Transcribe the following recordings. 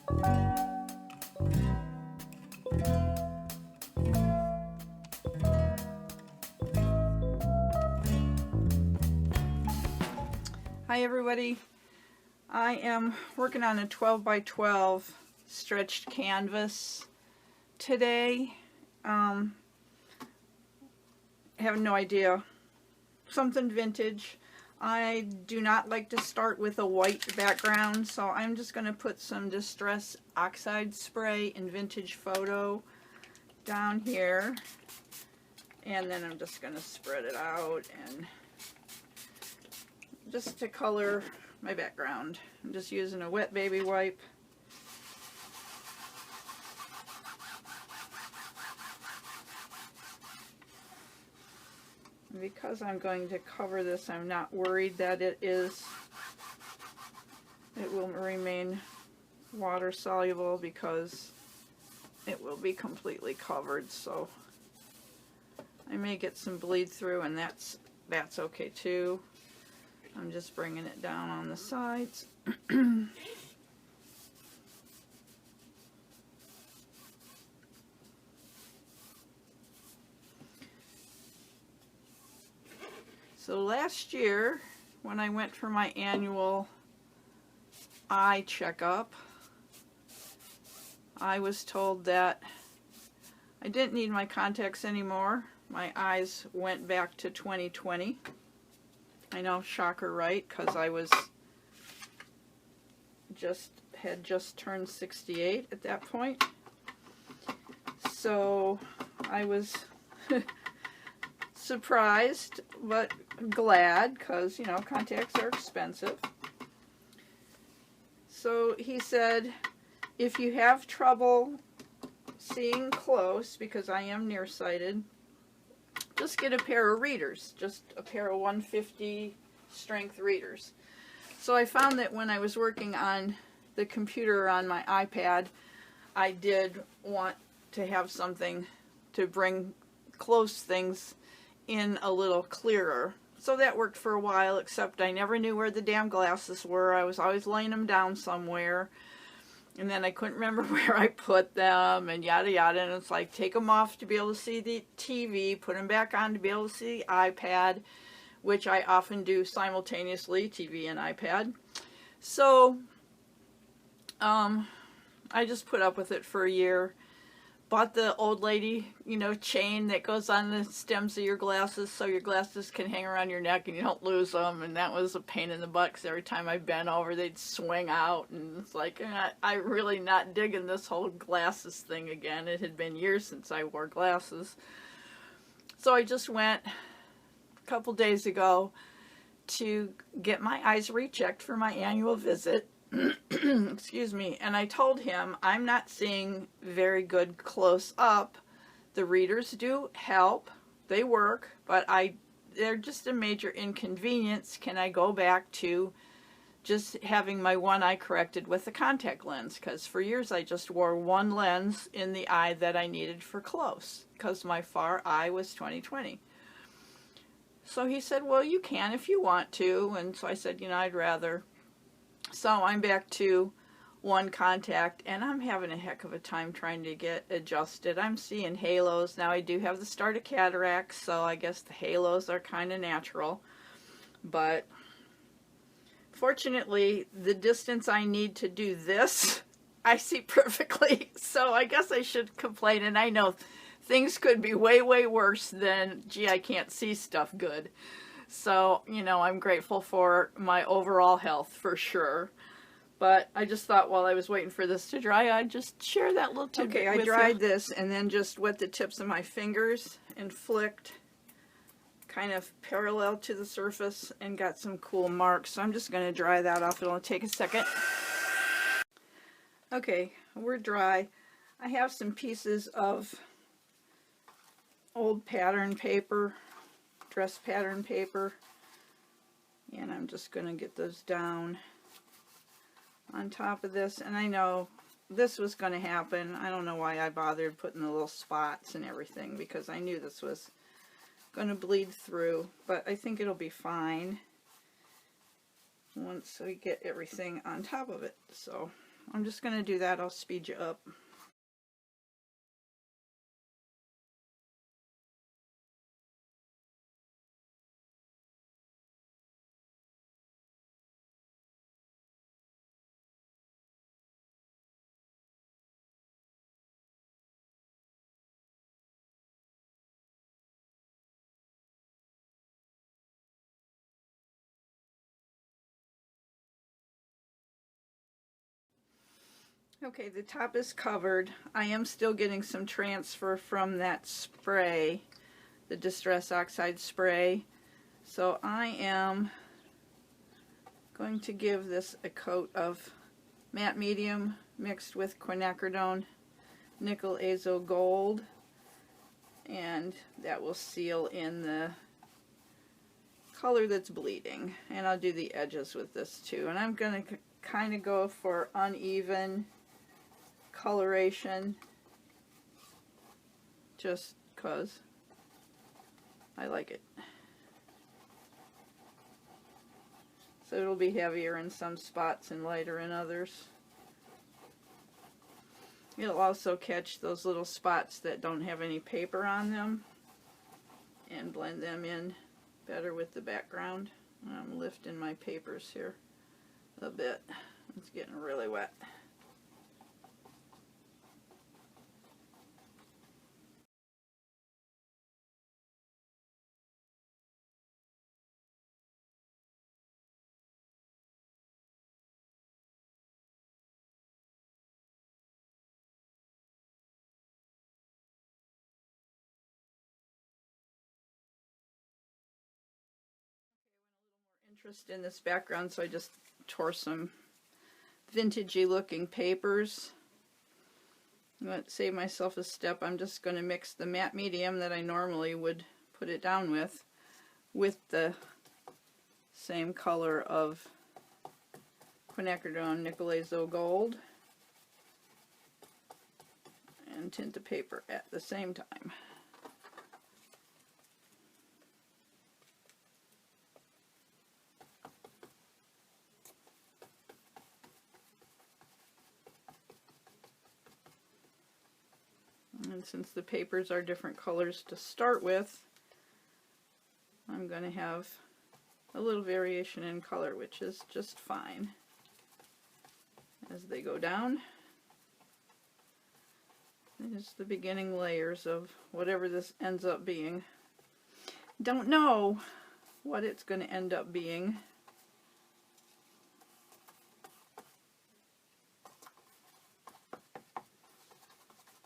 Hi everybody, I am working on a 12 by 12 stretched canvas today. I have no idea, something vintage. I do not like to start with a white background, so I'm just going to put some Distress Oxide Spray in Vintage Photo down here, and then I'm just going to spread it out and just to color my background. I'm just using a wet baby wipe. Because I'm going to cover this, I'm not worried that it will remain water soluble because it will be completely covered, so I may get some bleed through, and that's okay too. I'm just bringing it down on the sides. So last year, when I went for my annual eye checkup, I was told that I didn't need my contacts anymore. My eyes went back to 20/20. I know, shocker, right? Because I had just turned 68 at that point. So I was surprised but glad, because, you know, contacts are expensive. So he said, if you have trouble seeing close, because I am nearsighted, just get a pair of readers, just a pair of 150 strength readers. So I found that when I was working on the computer on my iPad, I did want to have something to bring close things in a little clearer. So that worked for a while, except I never knew where the damn glasses were. I was always laying them down somewhere, and then I couldn't remember where I put them, and yada yada. And it's like, take them off to be able to see the TV, put them back on to be able to see the iPad, which I often do simultaneously, TV and iPad. So I just put up with it for a year. Bought the old lady, you know, chain that goes on the stems of your glasses so your glasses can hang around your neck and you don't lose them. And that was a pain in the butt, because every time I bent over, they'd swing out. And it's like, I'm really not digging this whole glasses thing again. It had been years since I wore glasses. So I just went a couple days ago to get my eyes rechecked for my annual visit. Excuse me. And I told him, I'm not seeing very good close up. The readers do help, they work, but they're just a major inconvenience. Can I go back to just having my one eye corrected with a contact lens? Because for years I just wore one lens in the eye that I needed for close, because my far eye was 20/20. So he said, well, you can if you want to. And so I said, you know, I'd rather. So I'm back to one contact, and I'm having a heck of a time trying to get adjusted. I'm seeing halos. Now I do have the start of cataracts, so I guess the halos are kind of natural. But fortunately, the distance I need to do this, I see perfectly. So I guess I should complain, and I know things could be way, way worse than, gee, I can't see stuff good. So, you know, I'm grateful for my overall health for sure. But I just thought while I was waiting for this to dry, I'd just share that little tidbit with you. Okay, I dried this and then just wet the tips of my fingers and flicked kind of parallel to the surface and got some cool marks. So I'm just going to dry that off. It'll take a second. Okay, we're dry. I have some pieces of old pattern paper, dress pattern paper, and I'm just going to get those down on top of this. And I know this was going to happen. I don't know why I bothered putting the little spots and everything, because I knew this was going to bleed through, but I think it'll be fine once we get everything on top of it. So I'm just going to do that. I'll speed you up. Okay, the top is covered. I am still getting some transfer from that spray, the Distress Oxide spray. So I am going to give this a coat of matte medium mixed with quinacridone nickel azo gold, and that will seal in the color that's bleeding. And I'll do the edges with this too. And I'm going to kind of go for uneven coloration just because I like it. So it'll be heavier in some spots and lighter in others. It'll also catch those little spots that don't have any paper on them and blend them in better with the background. I'm lifting my papers here a bit. It's getting really wet. Interest in this background, so I just tore some vintagey looking papers. I'm going to save myself a step. I'm just going to mix the matte medium that I normally would put it down with the same color of quinacridone nickel azo gold, and tint the paper at the same time. And since the papers are different colors to start with, I'm going to have a little variation in color, which is just fine as they go down. There's the beginning layers of whatever this ends up being. Don't know what it's going to end up being.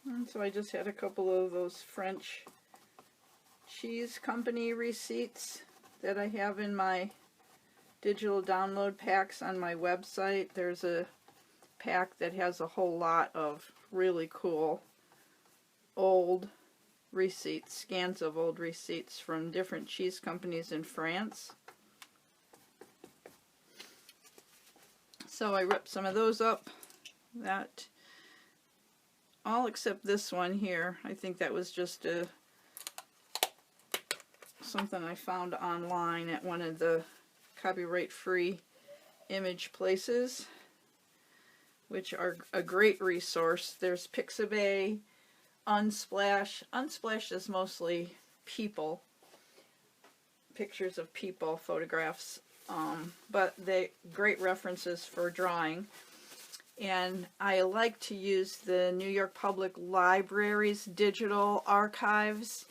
And so I just had a couple of those French cheese company receipts that I have in my digital download packs on my website. There's a pack that has a whole lot of really cool old receipts, scans of old receipts from different cheese companies in France. So I ripped some of those up. That all except this one here. I think that was just something I found online at one of the copyright-free image places, which are a great resource. There's Pixabay, Unsplash. Unsplash is mostly people, pictures of people, photographs, but they great references for drawing. And I like to use the New York Public Library's digital archives.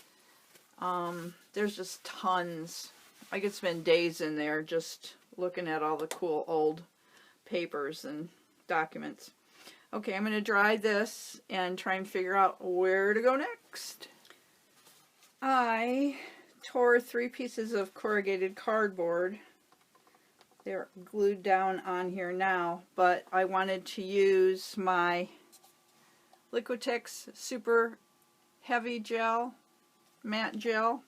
There's just tons. I could spend days in there just looking at all the cool old papers and documents. Okay, I'm going to dry this and try and figure out where to go next. I tore 3 pieces of corrugated cardboard. They're glued down on here now, but I wanted to use my Liquitex Super Heavy Gel, matte gel,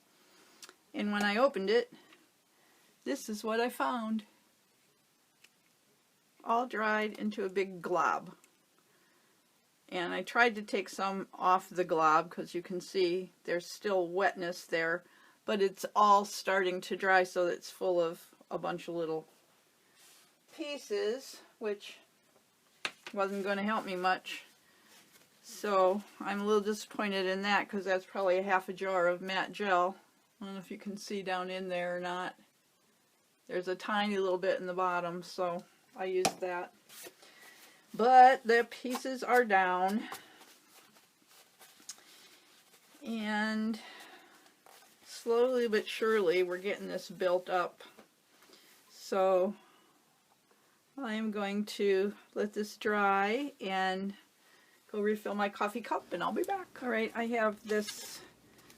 and when I opened it, this is what I found. All dried into a big glob. And I tried to take some off the glob because you can see there's still wetness there, but it's all starting to dry, so it's full of a bunch of little pieces, which wasn't going to help me much. So I'm a little disappointed in that, because that's probably a half a jar of matte gel. I don't know if you can see down in there or not. There's a tiny little bit in the bottom, so I used that. But the pieces are down. And slowly but surely we're getting this built up. So I'm going to let this dry and go refill my coffee cup, and I'll be back. Alright, I have this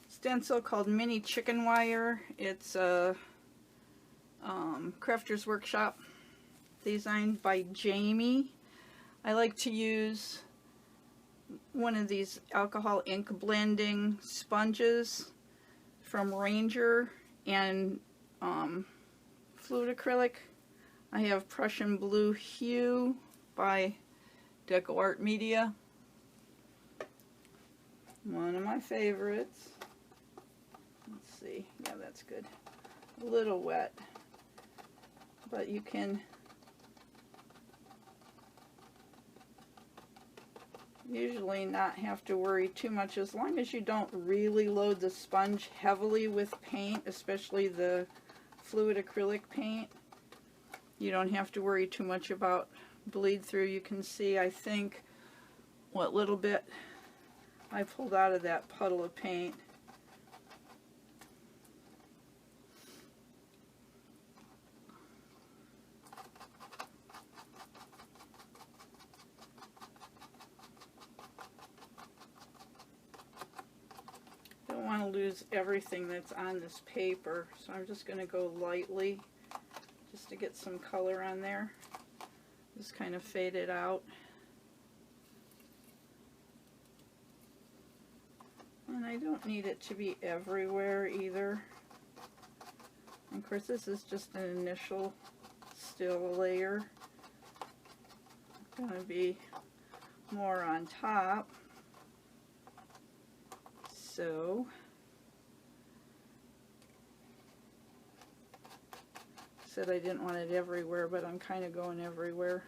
stencil called Mini Chicken Wire. It's a Crafter's Workshop, designed by Jamie. I like to use one of these alcohol ink blending sponges from Ranger and fluid acrylic. I have Prussian Blue Hue by Deco Art Media. One of my favorites. Let's see. Yeah, that's good. A little wet, but you can usually not have to worry too much, as long as you don't really load the sponge heavily with paint, especially the fluid acrylic paint. You don't have to worry too much about bleed through. You can see, I think, what little bit I pulled out of that puddle of paint. Don't want to lose everything that's on this paper, so I'm just going to go lightly just to get some color on there. Just kind of fade it out. And I don't need it to be everywhere either. And of course, this is just an initial still layer. It's going to be more on top. So said I didn't want it everywhere, but I'm kind of going everywhere.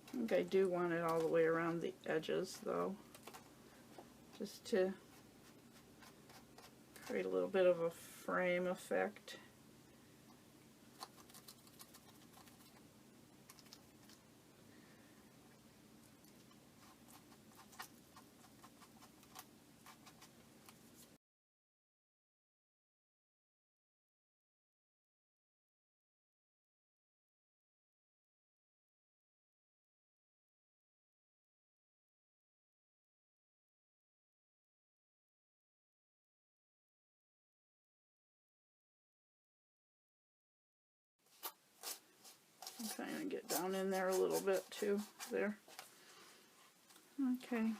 I think I do want it all the way around the edges, though, just to create a little bit of a frame effect. I'm trying to get down in there a little bit too. There. Okay.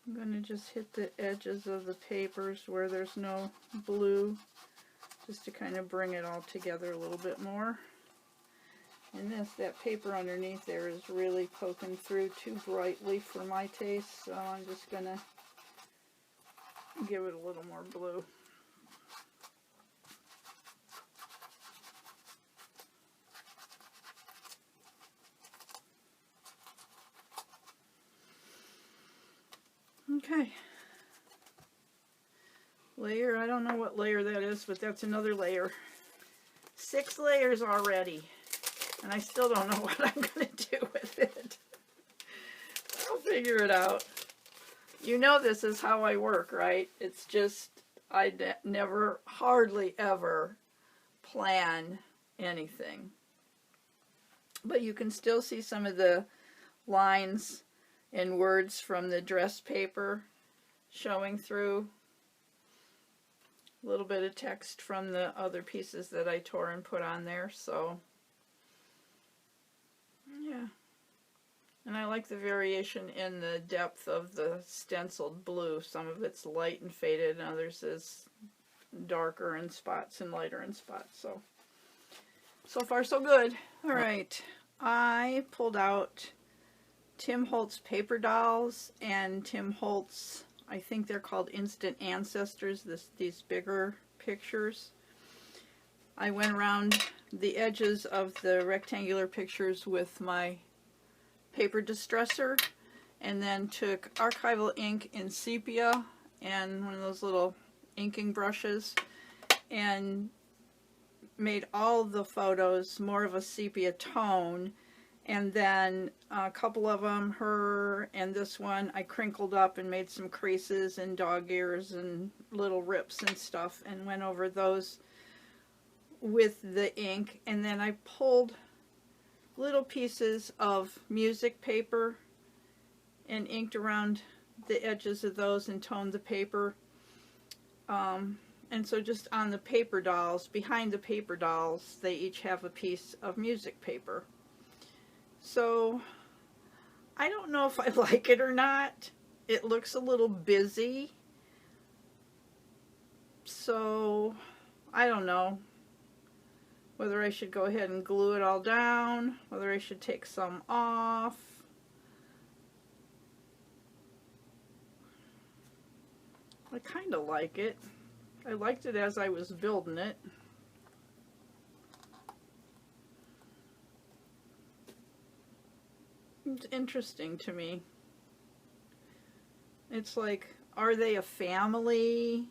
I'm going to just hit the edges of the papers where there's no blue, just to kind of bring it all together a little bit more. And that paper underneath there is really poking through too brightly for my taste, so I'm just going to give it a little more blue. Okay. Layer, I don't know what layer that is, but that's another layer. 6 layers already. And I still don't know what I'm going to do with it. I'll figure it out. You know this is how I work, right? It's just, I never, hardly ever plan anything. But you can still see some of the lines and words from the dress paper showing through. A little bit of text from the other pieces that I tore and put on there, so yeah. And I like the variation in the depth of the stenciled blue. Some of it's light and faded, and others is darker in spots and lighter in spots. So far so good. Alright, I pulled out Tim Holtz paper dolls and Tim Holtz I think they're called Instant Ancestors, these bigger pictures. I went around the edges of the rectangular pictures with my paper distressor, and then took archival ink in sepia and one of those little inking brushes, and made all the photos more of a sepia tone. And then a couple of them, her and this one, I crinkled up and made some creases and dog ears and little rips and stuff, and went over those with the ink. And then I pulled little pieces of music paper and inked around the edges of those and toned the paper. And so just on the paper dolls, behind the paper dolls, they each have a piece of music paper. So I don't know if I like it or not. It looks a little busy. So I don't know whether I should go ahead and glue it all down, whether I should take some off. I kind of like it. I liked it as I was building it. It's interesting to me. It's like, are they a family?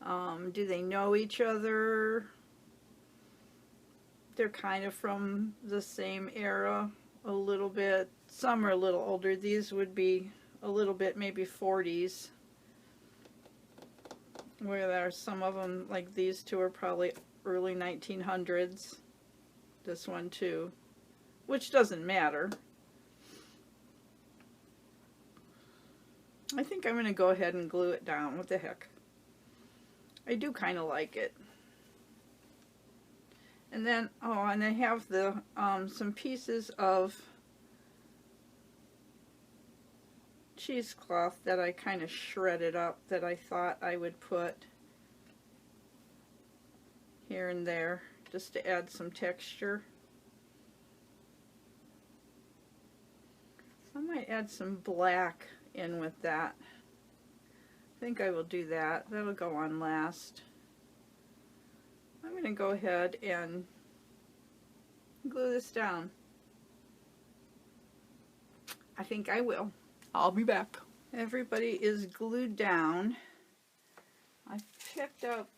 Do they know each other? They're kind of from the same era a little bit. Some are a little older. These would be a little bit maybe 40s. Where there are some of them, like these two are probably early 1900s. This one too, which doesn't matter. I think I'm going to go ahead and glue it down. What the heck. I do kind of like it. And then, oh, and I have the some pieces of cheesecloth that I kind of shredded up that I thought I would put here and there just to add some texture. I might add some black in with that. I think I will do that. That'll go on last. I'm going to go ahead and glue this down. I think I will. I'll be back. Everybody is glued down. I picked up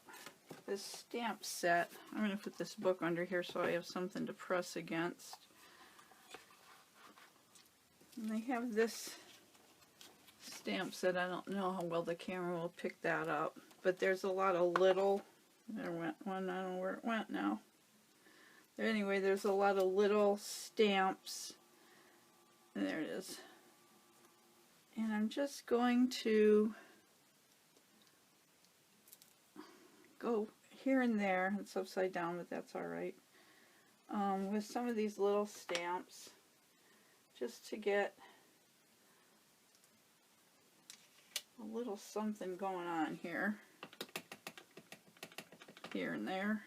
this stamp set. I'm going to put this book under here so I have something to press against. And they have this stamp set. I don't know how well the camera will pick that up, but there's a lot of little, there went one, I don't know where it went now. Anyway, there's a lot of little stamps, and there it is. And I'm just going to go here and there. It's upside down, but that's alright. With some of these little stamps, just to get a little something going on here and there.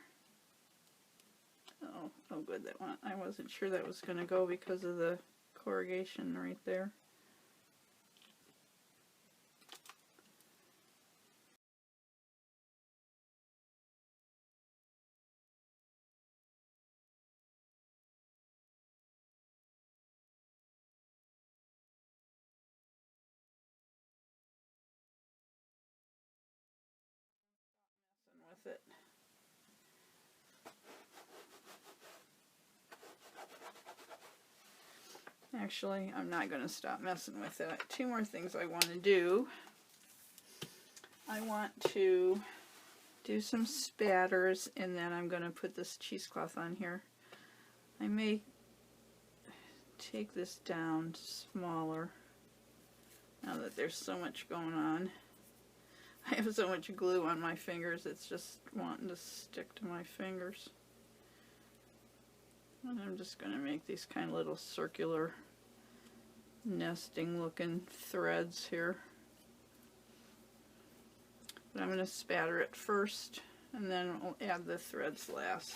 Oh good, that one. I wasn't sure that was going to go because of the corrugation right there. With it. Actually, I'm not going to stop messing with it. Two more things I want to do. I want to do some spatters, and then I'm going to put this cheesecloth on here. I may take this down smaller now that there's so much going on. I have so much glue on my fingers, it's just wanting to stick to my fingers. And I'm just going to make these kind of little circular nesting looking threads here. But I'm going to spatter it first, and then we'll add the threads last.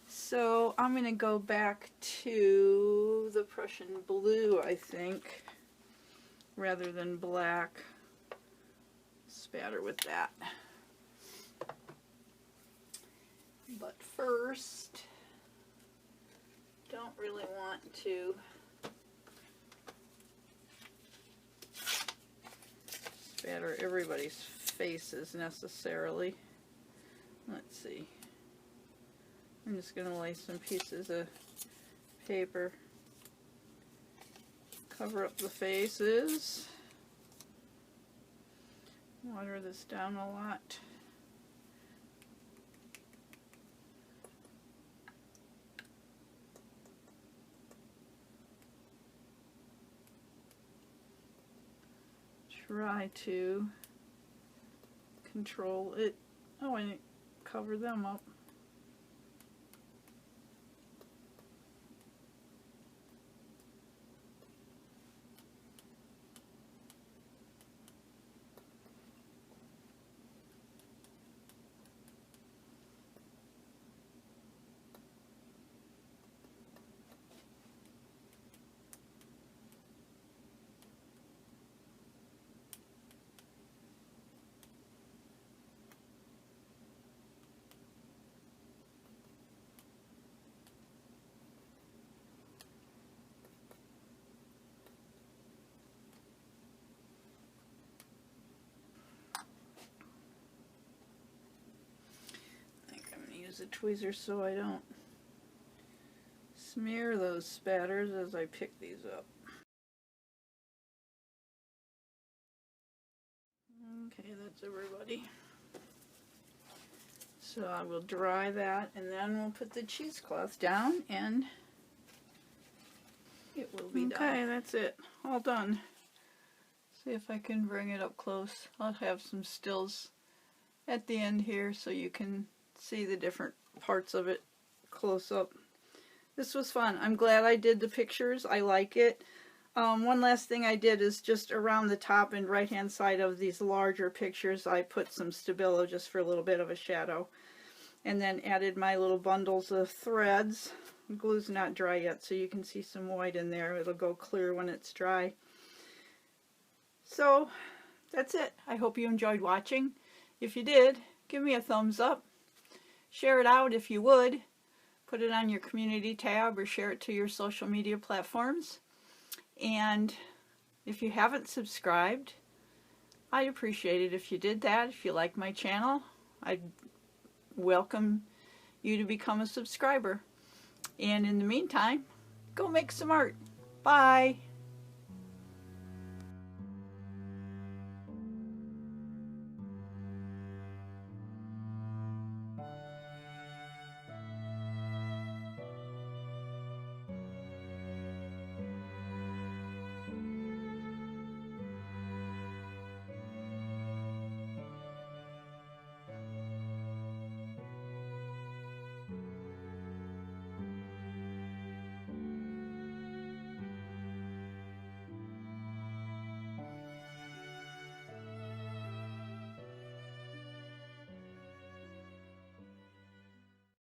So I'm going to go back to the Prussian blue, I think. rather than black. Spatter with that. But first, don't really want to spatter everybody's faces necessarily. Let's see. I'm just going to lay some pieces of paper, cover up the faces, water this down a lot. Try to control it. Oh, I didn't cover them up. The tweezers so I don't smear those spatters as I pick these up. Okay, that's everybody. So I will dry that and then we'll put the cheesecloth down and it will be done. Okay, that's it. All done. See if I can bring it up close. I'll have some stills at the end here so you can see the different parts of it close up. This was fun. I'm glad I did the pictures. I like it. One last thing I did is just around the top and right hand side of these larger pictures I put some Stabilo just for a little bit of a shadow, and then added my little bundles of threads. The glue's not dry yet, so you can see some white in there. It'll go clear when it's dry. So that's it. I hope you enjoyed watching. If you did, give me a thumbs up. Share it out if you would. Put it on your community tab or share it to your social media platforms. And if you haven't subscribed, I'd appreciate it if you did that. If you like my channel, I'd welcome you to become a subscriber. And in the meantime, go make some art. Bye.